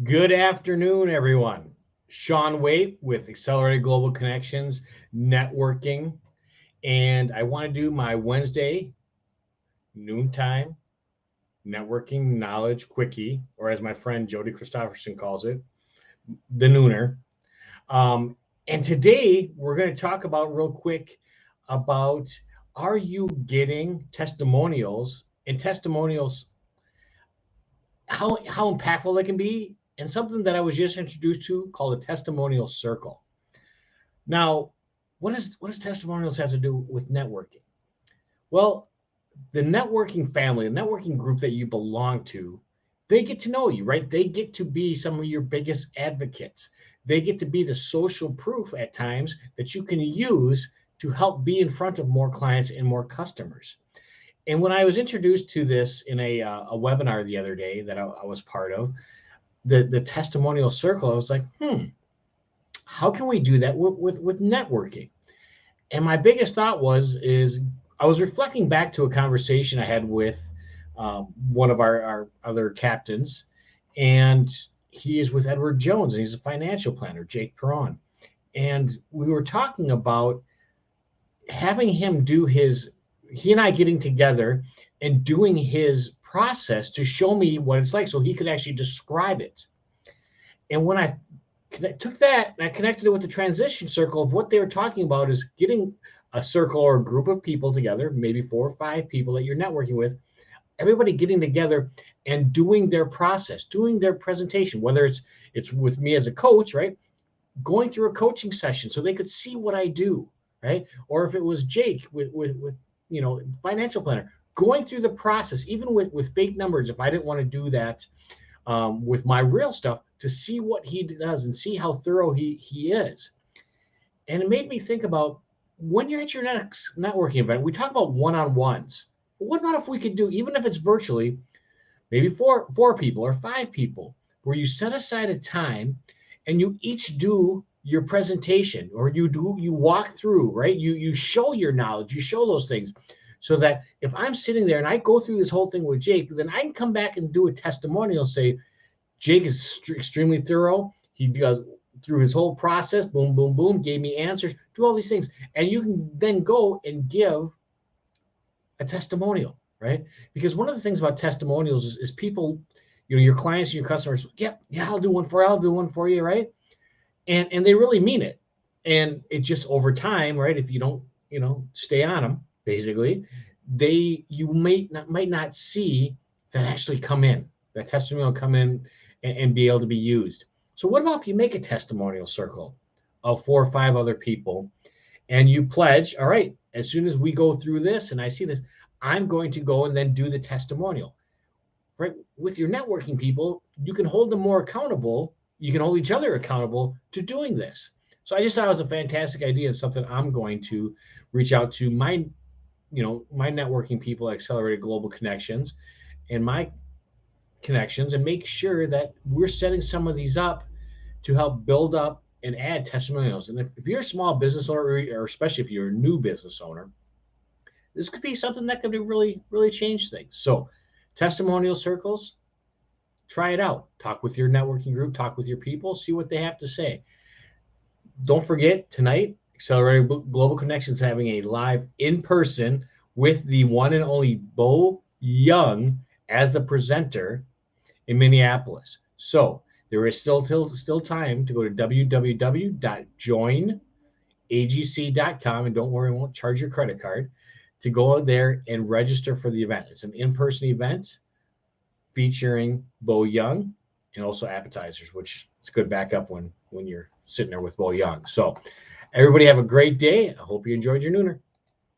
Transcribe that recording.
Good afternoon, everyone. Sean Waite with Accelerated Global Connections Networking. And I want to do my Wednesday noontime networking knowledge quickie, or as my friend Jody Christofferson calls it, the nooner. And today we're going to talk about real quick about, are you getting testimonials, and testimonials, how impactful they can be, and something that I was just introduced to called a testimonial circle. Now, what does testimonials have to do with networking? Well, the networking family, the networking group that you belong to, they get to know you, right? They get to be some of your biggest advocates. They get to be the social proof at times that you can use to help be in front of more clients and more customers. And when I was introduced to this in a webinar the other day that I was part of, the testimonial circle, I was like, how can we do that with networking? And my biggest thought is I was reflecting back to a conversation I had with one of our other captains, and he is with Edward Jones, and he's a financial planner, Jake Perron. And we were talking about having him do he and I getting together and doing his process to show me what it's like so he could actually describe it. And when I took that and I connected it with the transition circle of what they were talking about is getting a circle or a group of people together, maybe 4 or 5 people that you're networking with, everybody getting together and doing their process, doing their presentation, whether it's with me as a coach, right? Going through a coaching session so they could see what I do, right? Or if it was Jake with financial planner, going through the process, even with fake numbers, if I didn't want to do that with my real stuff, to see what he does and see how thorough he is. And it made me think about, when you're at your next networking event, we talk about one-on-ones. What about if we could do, even if it's virtually, maybe four people or 5 people, where you set aside a time and you each do your presentation, or you walk through, right? You show your knowledge, you show those things, so that if I'm sitting there and I go through this whole thing with Jake, then I can come back and do a testimonial, say, Jake is extremely thorough. He goes through his whole process, boom, boom, boom, gave me answers, do all these things. And you can then go and give a testimonial, right? Because one of the things about testimonials is people, your clients and your customers, yeah, I'll do one for you, right? And they really mean it. And it just, over time, right, if you don't, stay on them, basically, you might not see that actually come in, that testimonial come in and be able to be used. So what about if you make a testimonial circle of 4 or 5 other people, and you pledge, all right, as soon as we go through this and I see this, I'm going to go and then do the testimonial, right? With your networking people, you can hold them more accountable. You can hold each other accountable to doing this. So I just thought it was a fantastic idea, and something I'm going to reach out to my networking people at Accelerated Global Connections and my connections, and make sure that we're setting some of these up to help build up and add testimonials. And if you're a small business owner, or especially if you're a new business owner, this could be something that could be really, really change things. So testimonial circles, try it out. Talk with your networking group, talk with your people, see what they have to say. Don't forget, tonight, Accelerated Global Connections having a live in person with the one and only Bo Young as the presenter in Minneapolis. So there is still time to go to www.joinagc.com, and don't worry, it won't charge your credit card, to go out there and register for the event. It's an in-person event featuring Bo Young, and also appetizers, which is good backup when you're sitting there with Bo Young. So everybody have a great day. I hope you enjoyed your nooner.